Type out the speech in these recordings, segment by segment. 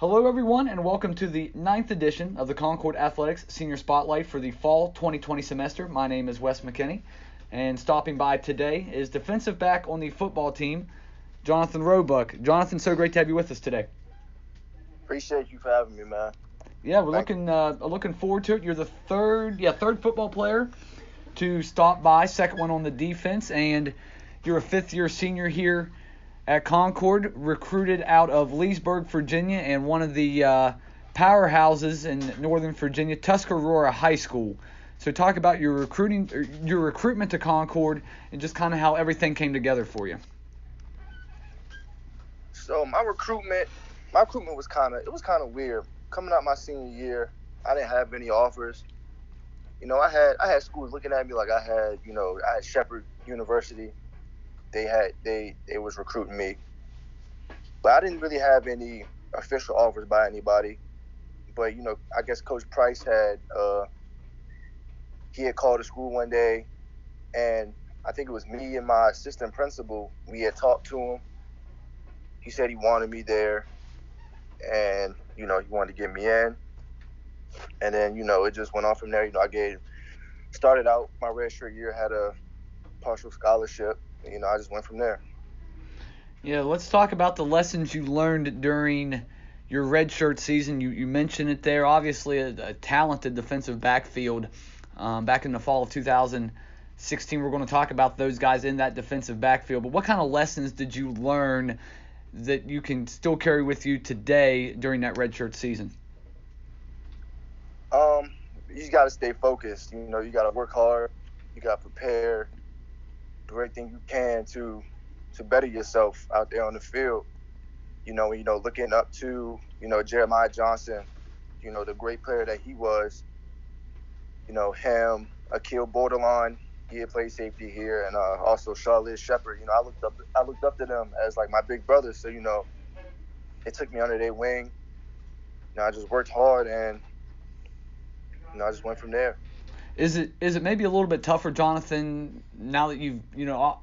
Hello, everyone, and welcome to the ninth edition of the Concord Athletics Senior Spotlight for the fall 2020 semester. My name is Wes McKinney, and stopping by today is defensive back on the football team, Jonathan Roebuck. Jonathan, so great to have you with us today. Appreciate you for having me, man. Yeah, we're looking forward to it. You're the third football player to stop by, second one on the defense, and you're a fifth-year senior here at Concord, recruited out of Leesburg, Virginia, and one of the powerhouses in Northern Virginia, Tuscarora High School. So talk about your recruitment to Concord, and just kind of how everything came together for you. So my recruitment was kind of weird. Coming out my senior year, I didn't have any offers. I had schools looking at me like I had Shepherd University. They was recruiting me, but I didn't really have any official offers by anybody. But I guess Coach Price had called the school one day, and I think it was me and my assistant principal. We had talked to him. He said he wanted me there, and he wanted to get me in. And then it just went on from there. I started out my redshirt year, had a partial scholarship. I just went from there. Yeah, let's talk about the lessons you learned during your redshirt season. You mentioned it there. Obviously, a talented defensive backfield back in the fall of 2016. We're going to talk about those guys in that defensive backfield. But what kind of lessons did you learn that you can still carry with you today during that redshirt season? You got to stay focused. You got to work hard. You got to prepare. Do everything you can to better yourself out there on the field. Looking up to, Jeremiah Johnson, the great player that he was. Him, Akil Borderline, he had played safety here, and also Chaudlier Shepherd. I looked up to them as like my big brothers. So they took me under their wing. I just worked hard, and I just went from there. Is it maybe a little bit tougher, Jonathan, now that you've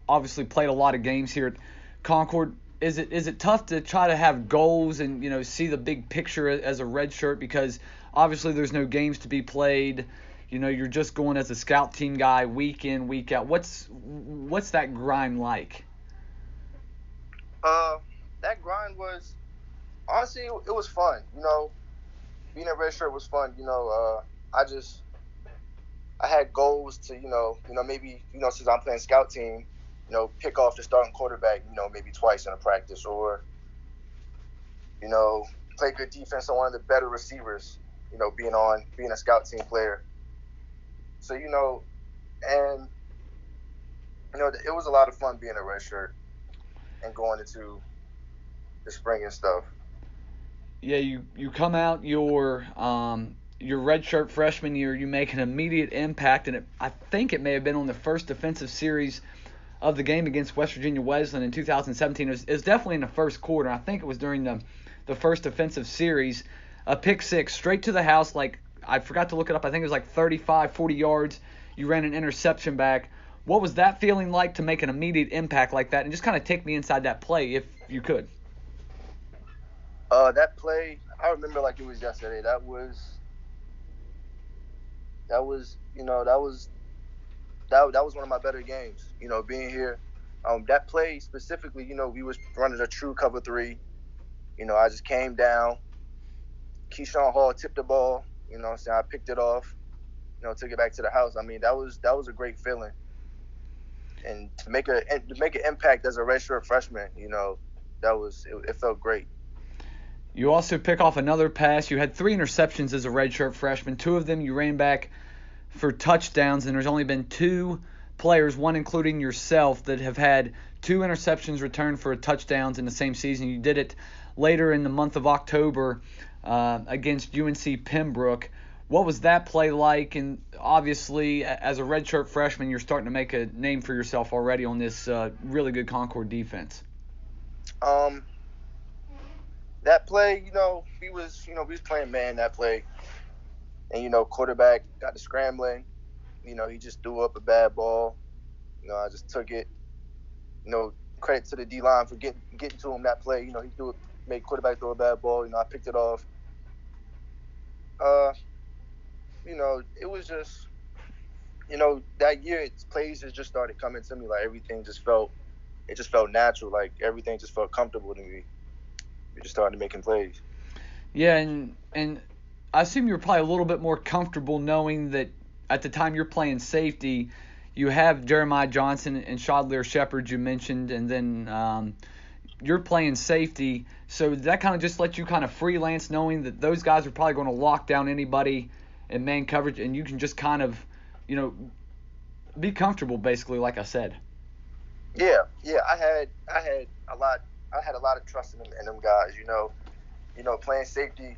obviously played a lot of games here at Concord? Is it tough to try to have goals and see the big picture as a redshirt, because obviously there's no games to be played? You're just going as a scout team guy week in, week out. What's that grind like? That grind was honestly it was fun. Being a redshirt was fun. I had goals to, maybe, since I'm playing scout team, pick off the starting quarterback, maybe twice in a practice, or, play good defense on one of the better receivers, being a scout team player. So, and, it was a lot of fun being a redshirt and going into the spring and stuff. Yeah, you come out your redshirt freshman year, you make an immediate impact, and I think it may have been on the first defensive series of the game against West Virginia Wesleyan in 2017. It was definitely in the first quarter. I think it was during the first defensive series. A pick six straight to the house, like I forgot to look it up. I think it was like 35, 40 yards. You ran an interception back. What was that feeling like to make an immediate impact like that? And just kind of take me inside that play if you could. That play, I remember like it was yesterday. That was one of my better games, being here. That play specifically, we was running a true cover three. I just came down. Keyshawn Hall tipped the ball, I picked it off, took it back to the house. I mean, that was a great feeling. And to make an impact as a redshirt freshman, it felt great. You also pick off another pass. You had 3 interceptions as a redshirt freshman. 2 of them you ran back for touchdowns, and there's only been 2 players, one including yourself, that have had 2 interceptions returned for touchdowns in the same season. You did it later in the month of October against UNC Pembroke. What was that play like? And obviously, as a redshirt freshman, you're starting to make a name for yourself already on this really good Concord defense. That play, we was playing man that play. And, quarterback got to scrambling. He just threw up a bad ball. I just took it. Credit to the D-line for getting to him that play. He threw made quarterback throw a bad ball. I picked it off. It was just, that year plays just started coming to me. Like everything just felt natural. Like everything just felt comfortable to me. We just started making plays. Yeah, and I assume you're probably a little bit more comfortable knowing that at the time you're playing safety, you have Jeremiah Johnson and Chaudlier Shepard you mentioned, and then you're playing safety. So that kind of just lets you kind of freelance knowing that those guys are probably going to lock down anybody in man coverage, and you can just kind of, be comfortable basically, like I said. Yeah. I had a lot of trust in them guys. Playing safety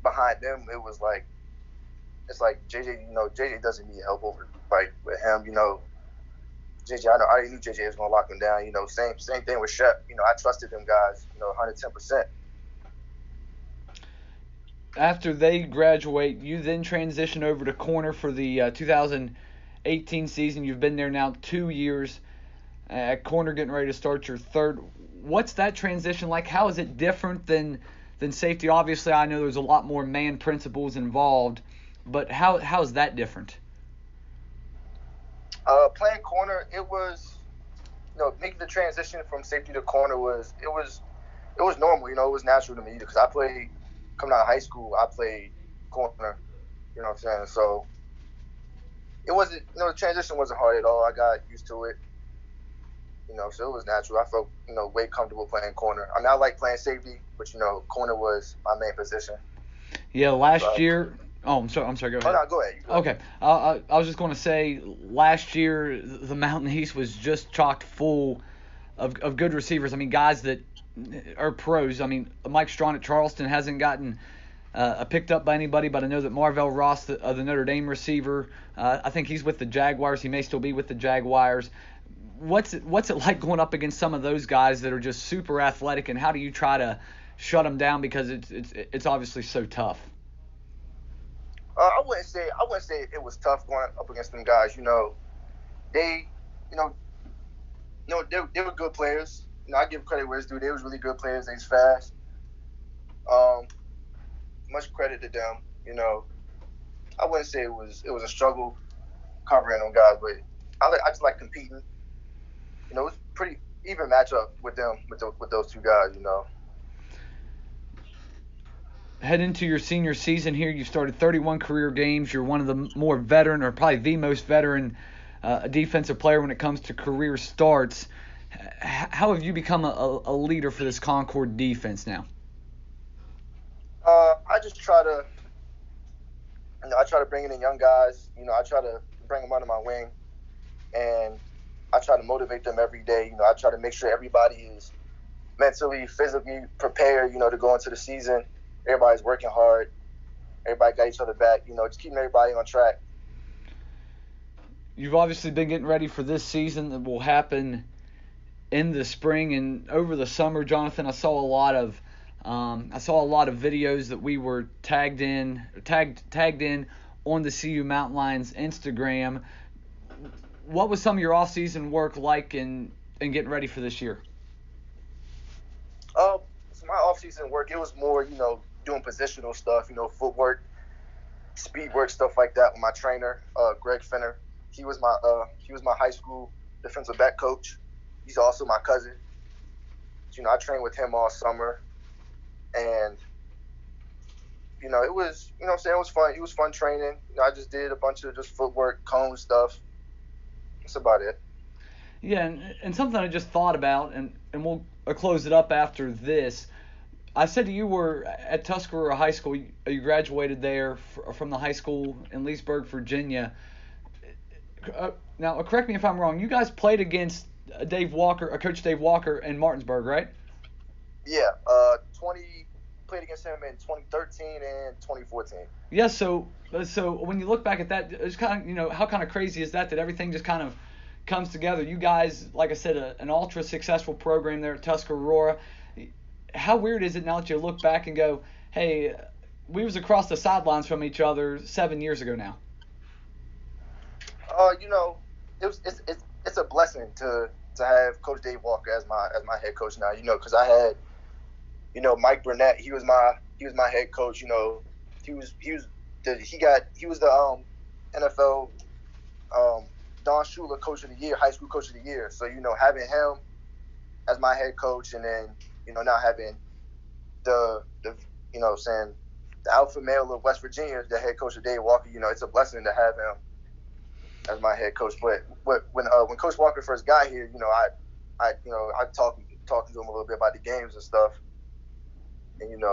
behind them, it's like JJ. JJ doesn't need help over right with him. JJ, I already knew JJ was gonna lock him down. Same thing with Shep. I trusted them guys. 110%. After they graduate, you then transition over to corner for the 2018 season. You've been there now 2 years at corner, getting ready to start your third. What's that transition like? How is it different than safety? Obviously, I know there's a lot more man principles involved, but how is that different? Playing corner, it was, making the transition from safety to corner was normal. It was natural to me because I played coming out of high school. I played corner. You know what I'm saying? So it wasn't. The transition wasn't hard at all. I got used to it. So it was natural. I felt, way comfortable playing corner. I like playing safety, but corner was my main position. Yeah, last year. Oh, I'm sorry. Go ahead. Oh, no, go ahead. Okay. I was just going to say, last year the Mountain East was just chocked full of good receivers. I mean, guys that are pros. I mean, Mike Strawn at Charleston hasn't gotten picked up by anybody, but I know that Marvell Ross, the Notre Dame receiver, I think he's with the Jaguars. He may still be with the Jaguars. What's it like going up against some of those guys that are just super athletic, and how do you try to shut them down because it's obviously so tough? I wouldn't say it was tough going up against them guys. They were good players. I give credit where it's due. They was really good players. They was fast. Much credit to them. I wouldn't say it was a struggle covering them guys, but I just like competing. It was pretty even matchup with them with those two guys. Head into your senior season here. You started 31 career games. You're one of the more veteran, or probably the most veteran defensive player when it comes to career starts. How have you become a leader for this Concord defense now? I just try to, I try to bring in young guys. I try to bring them under my wing, and I try to motivate them every day. I try to make sure everybody is mentally, physically prepared, to go into the season. Everybody's working hard. Everybody got each other back. Just keeping everybody on track. You've obviously been getting ready for this season that will happen in the spring and over the summer. Jonathan, I saw a lot of videos that we were tagged in on the CU Mountain Lions Instagram. What was some of your off-season work like in getting ready for this year? So my off-season work, it was more, doing positional stuff, footwork, speed work, stuff like that with my trainer, Greg Fenner. He was my high school defensive back coach. He's also my cousin. So, I trained with him all summer, and it was, it was fun. It was fun training. I just did a bunch of just footwork, cone stuff. That's about it. Yeah, and something I just thought about, and we'll close it up after this. I said you were at Tuscarora High School. You graduated there from the high school in Leesburg, Virginia. Now, correct me if I'm wrong. You guys played against Coach Dave Walker in Martinsburg, right? Yeah, played against him in 2013 and 2014. Yeah, so when you look back at that, it's kind of, how kind of crazy is that everything just kind of comes together. You guys, like I said, an ultra successful program there at Tuscarora. How weird is it now that you look back and go, hey, we was across the sidelines from each other 7 years ago now? It's a blessing to have Coach Dave Walker as my head coach now. Because I had Mike Burnett, he was my head coach. He was the NFL Don Shula Coach of the Year, high school Coach of the Year. So having him as my head coach, and then now having the alpha male of West Virginia, the head coach of Dave Walker, it's a blessing to have him as my head coach. But when Coach Walker first got here, I talking to him a little bit about the games and stuff, and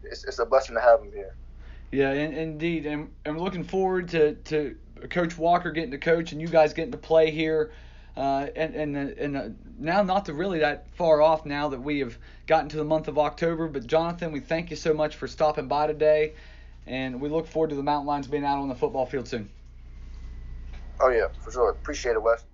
it's a blessing to have him here. Yeah, indeed, and I'm looking forward to Coach Walker getting to coach and you guys getting to play here. And now not really that far off now that we have gotten to the month of October. But Jonathan, we thank you so much for stopping by today, and we look forward to the Mountain Lions being out on the football field soon. Oh yeah, for sure. Appreciate it, Wes.